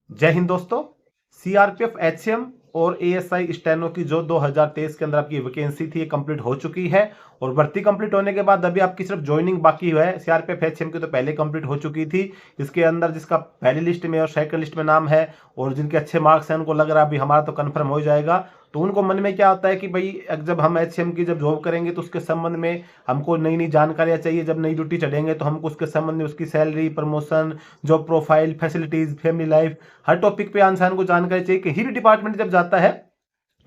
जय हिंद दोस्तों। CRPF HCM और एएसआई स्टेनो की जो 2023 के अंदर आपकी वैकेंसी थी, ये कंप्लीट हो चुकी है। और भर्ती कंप्लीट होने के बाद अभी आपकी सिर्फ ज्वाइनिंग बाकी है। सीआरपीएफ एचसीएम की तो पहले कंप्लीट हो चुकी थी। इसके अंदर जिसका पहली लिस्ट में और सेकंड लिस्ट में नाम है और जिनके अच्छे मार्क्स हैं, उनको लग रहा है अभी हमारा तो कंफर्म हो जाएगा। तो उनको मन में क्या होता है कि भाई जब हम एचसीएम की जब जॉब करेंगे तो उसके संबंध में हमको नई नई जानकारियां चाहिए। जब नई ड्यूटी चढ़ेंगे तो हमको उसके संबंध में उसकी salary, promotion, job profile, facilities, family life, हर टॉपिक पे इंसान को जानकारी चाहिए। कहीं भी डिपार्टमेंट जब जाता है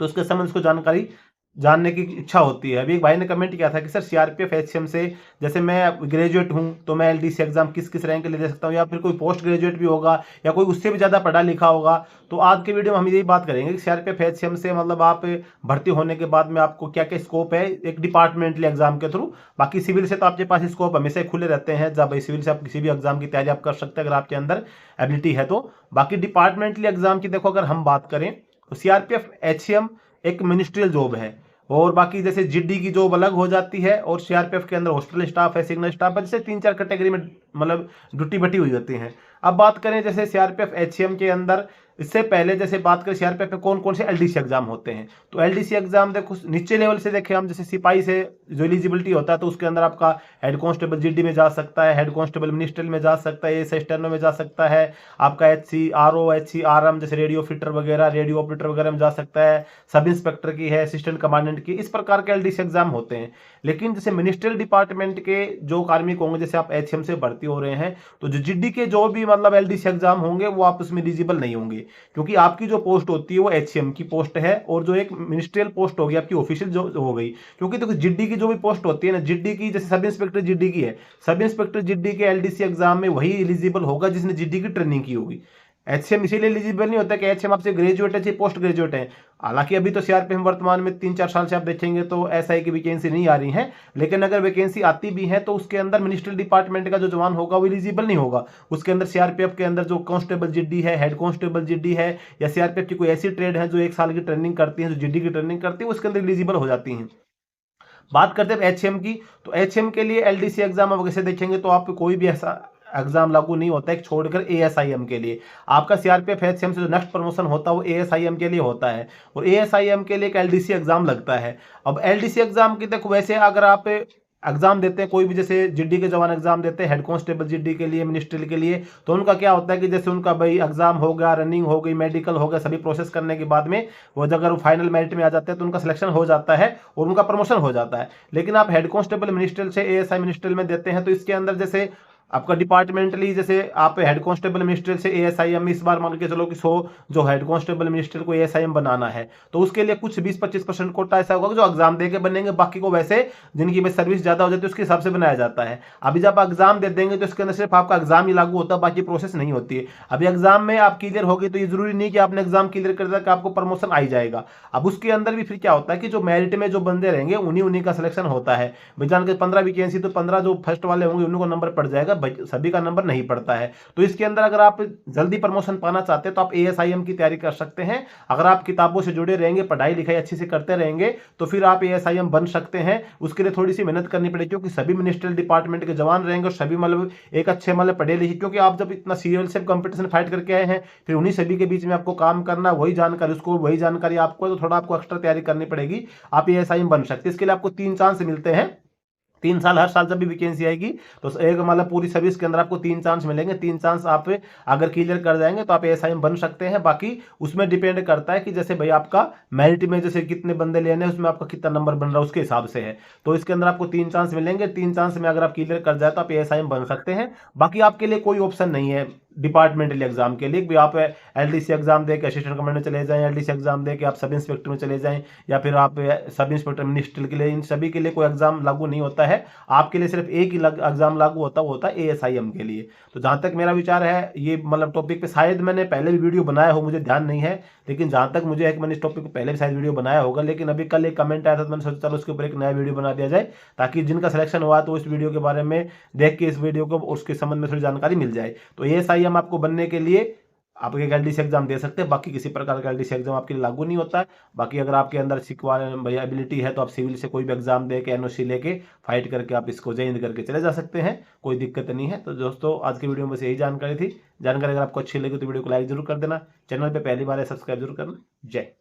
तो उसके संबंध उसको जानकारी जानने की इच्छा होती है। अभी एक भाई ने कमेंट किया था कि सर सीआरपीएफ एचसीएम से, जैसे मैं ग्रेजुएट हूं तो मैं एलडीसी एग्जाम किस किस रैंक के लिए दे सकता हूं, या फिर कोई पोस्ट ग्रेजुएट भी होगा या कोई उससे भी ज्यादा पढ़ा लिखा होगा। तो आज के वीडियो में हम यही बात करेंगे कि सीआरपीएफ एचसीएम से मतलब आप भर्ती होने के बाद में आपको क्या क्या स्कोप है एक डिपार्टमेंटली एग्जाम के थ्रू। बाकी सिविल से तो आपके पास स्कोप हमेशा खुले रहते हैं। जब सिविल से आप किसी भी एग्जाम की तैयारी आप कर सकते हैं अगर आपके अंदर एबिलिटी है तो। बाकी डिपार्टमेंटली एग्जाम की देखो अगर हम बात करें तो सीआरपीएफ एचसीएम एक मिनिस्ट्रियल जॉब है। और बाकी जैसे जीडी की जॉब अलग हो जाती है और सीआरपीएफ के अंदर हॉस्टल स्टाफ है, सिग्नल स्टाफ है, जैसे 3-4 कैटेगरी में मतलब ड्यूटी बटी हुई होती है। अब बात करें जैसे सीआरपीएफ एचसीएम के अंदर, इससे पहले जैसे बात करें सीआरपीएफ में कौन कौन से एलडीसी एग्जाम होते हैं। तो एलडीसी एग्जाम देखो नीचे लेवल से देखें हम, जैसे सिपाही से जो एलिजिबिलिटी होता है तो उसके अंदर आपका हेड कांस्टेबल जीडी में जा सकता है, हेड कांस्टेबल मिनिस्ट्रियल में जा सकता है, एएसआई स्टेनो में जा सकता है, आपका एचसी आरओ, एचसी आरएम जैसे रेडियो फिटर वगैरह, रेडियो ऑपरेटर वगैरह में जा सकता है, सब इंस्पेक्टर की है, असिस्टेंट कमांडेंट की, इस प्रकार के एलडीसी एग्जाम होते हैं। लेकिन जैसे मिनिस्ट्रियल डिपार्टमेंट के जो कार्मिक होंगे, जैसे आप एचएम से भर्ती हो रहे हैं तो जो जीडी के जो भी मतलब एलडीसी एग्जाम होंगे वो आप उसमें एलिजिबल नहीं होंगे, क्योंकि आपकी जो पोस्ट होती है वो एचसीएम की पोस्ट है और जो एक मिनिस्ट्रियल पोस्ट होगी आपकी ऑफिशियल जो हो गई। क्योंकि देखो जीडी की जो भी पोस्ट होती है ना, जीडी की जैसे सब इंस्पेक्टर जीडी की है, सब इंस्पेक्टर जीडी के एलडीसी एग्जाम में वही एलिजिबल होगा जिसने जीडी की ट्रेनिंग की होगी। एचसीएम इसीलिए एलिजिबल नहीं होता कि एचसीएम आपसे ग्रेजुएट है चाहे पोस्ट ग्रेजुएट है। हालांकि अभी तो सीआरपीएफ वर्तमान में 3-4 साल से आप देखेंगे तो एसआई की वैकेंसी नहीं आ रही है। लेकिन अगर वैकेंसी आती भी है तो उसके अंदर मिनिस्ट्रियल डिपार्टमेंट का जो जवान होगा वो एलिजिबल नहीं होगा। उसके अंदर सीआरपीएफ के अंदर जो कांस्टेबल जीडी है, हेड कांस्टेबल जीडी है, या सीआरपीएफ की कोई ऐसी ट्रेड है जो 1 साल की ट्रेनिंग करती है, जो जीडी की ट्रेनिंग करती है, उसके अंदर एलिजिबल हो जाती है। बात करते हैं एचएम की, तो एचएम के लिए एलडीसी एग्जाम आप वैसे देखेंगे तो आप कोई भी ऐसा एग्जाम लागू नहीं होता है छोड़कर एएसआईएम के लिए। आपका सीआरपीएफ एचसीएम से जो नेक्स्ट प्रमोशन होता है वो एएसआईएम के लिए होता है और एएसआईएम के लिए एक एलडीसी एग्जाम लगता है। अब एलडीसी एग्जाम की देखो, वैसे अगर आप एग्जाम देते हैं कोई भी, जैसे जीडी के जवान एग्जाम देते हैं हेड कांस्टेबल जीडी के लिए, मिनिस्ट्रियल के लिए, तो उनका क्या होता है कि जैसे उनका भाई एग्जाम हो गया, रनिंग हो गई, मेडिकल हो गया, सभी प्रोसेस करने के बाद में वो अगर वो फाइनल मेरिट में आ जाते हैं तो उनका सिलेक्शन हो जाता है और उनका प्रमोशन हो जाता है। लेकिन आप हेड कांस्टेबल मिनिस्ट्रियल से एएसआई मिनिस्ट्रियल में देते हैं तो इसके अंदर जैसे आपका डिपार्टमेंटली, जैसे आप हेड कांस्टेबल मिनिस्ट्रियल से एएसआईएम में इस बार मान के चलो कि 100 जो हेड कांस्टेबल मिनिस्ट्रियल को एएसआईएम बनाना है तो उसके लिए कुछ 20-25% कोटा ऐसा होगा जो एग्जाम दे के बनेंगे। बाकी को वैसे जिनकी में सर्विस ज्यादा हो जाती है उसके हिसाब से बनाया जाता है। अभी जब एग्जाम दे देंगे तो इसके अंदर सिर्फ आपका एग्जाम ही लागू होता है, बाकी प्रोसेस नहीं होती है। अभी एग्जाम में आप क्लियर होगी तो ये जरूरी नहीं कि आपने एग्जाम क्लियर कर दिया कि आपको प्रमोशन आ ही जाएगा। अब उसके अंदर भी फिर क्या होता है कि जो मेरिट में जो बंदे रहेंगे उन्हीं उन्हीं का सिलेक्शन होता है। भाई जान के 15 वैकेंसी तो 15 जो फर्स्ट वाले होंगे उनको नंबर पड़ जाएगा, सभी का नंबर नहीं पड़ता है। तो इसके अंदर अगर आप जल्दी प्रमोशन पाना चाहते हैं तो आप एएसआईएम की तैयारी कर सकते हैं। अगर आप किताबों से जुड़े रहेंगे, पढ़ाई लिखाई अच्छी से करते रहेंगे तो फिर आप एएसआईएम बन सकते हैं। उसके लिए थोड़ी सी मेहनत करनी पड़ेगी क्योंकि सभी मिनिस्ट्रियल डिपार्टमेंट के जवान रहेंगे और सभी मतलब एक अच्छे मतलब पढ़े लिखे, क्योंकि आप जब इतना सीरियल से कंपटीशन फाइट करके आए हैं फिर उन्हीं सभी के बीच में आपको काम करना, वही जानकारी उसको, वही जानकारी आपको, तो थोड़ा आपको एक्स्ट्रा तैयारी करनी पड़ेगी। आप एएसआईएम बन सकते हैं। इसके लिए आपको 3 चांस मिलते हैं। 3 साल, हर साल जब भी वैकेंसी आएगी तो एक मतलब पूरी सर्विस के अंदर आपको 3 चांस मिलेंगे। 3 चांस आप अगर क्लियर कर जाएंगे तो आप एएसआईएम बन सकते हैं। बाकी उसमें डिपेंड करता है कि जैसे भाई आपका मेरिट में जैसे कितने बंदे लेने हैं उसमें आपका कितना नंबर बन रहा है उसके हिसाब से है। तो इसके अंदर आपको 3 चांस मिलेंगे। 3 चांस में अगर आप क्लियर कर जाए तो आप एएसआईएम बन सकते हैं। बाकी आपके लिए कोई ऑप्शन नहीं है डिपार्टमेंटल एग्जाम के लिए भी आप एलडीसी एग्जाम दे के असिस्टेंट कमांडर चले जाएं, एलडीसी एग्जाम दे के आप सब इंस्पेक्टर में चले जाएं, या फिर आप सब इंस्पेक्टर मिनिस्ट्रियल के लिए, इन सभी के लिए कोई एग्जाम लागू नहीं होता है। आपके लिए सिर्फ एक ही एग्जाम लागू होता है, वो होता है एएसआईएम के लिए। तो जहां तक मेरा विचार है ये मतलब टॉपिक पे शायद मैंने पहले भी वीडियो बनाया हो, मुझे ध्यान नहीं है, लेकिन जहां तक मुझे है कि मैंने इस टॉपिक पे पहले भी शायद वीडियो बनाया होगा। लेकिन अभी कल एक कमेंट आया था तो मैंने सोचा चलो उसके ऊपर एक नया वीडियो बना दिया जाए ताकि जिनका सिलेक्शन हुआ तो इस वीडियो के बारे में देख के इस वीडियो को उसके संबंध में थोड़ी जानकारी मिल जाए। तो एएसआईएम आपको बनने के लिए आप एक एलडीसी एग्जाम दे सकते हैं, बाकी किसी प्रकार का एलडीसी एग्जाम आपके लिए लागू नहीं होता है। बाकी अगर आपके अंदर भैया एबिलिटी है तो आप सिविल से कोई भी एग्जाम दे के एनओसी लेके फाइट करके आप इसको जय हिंद करके चले जा सकते हैं, कोई दिक्कत नहीं है। तो दोस्तों आज की वीडियो में बस यही जानकारी थी। जानकारी अगर आपको अच्छी लगी तो वीडियो को लाइक जरूर कर देना, चैनल पर पहली बार है सब्सक्राइब जरूर करना। जय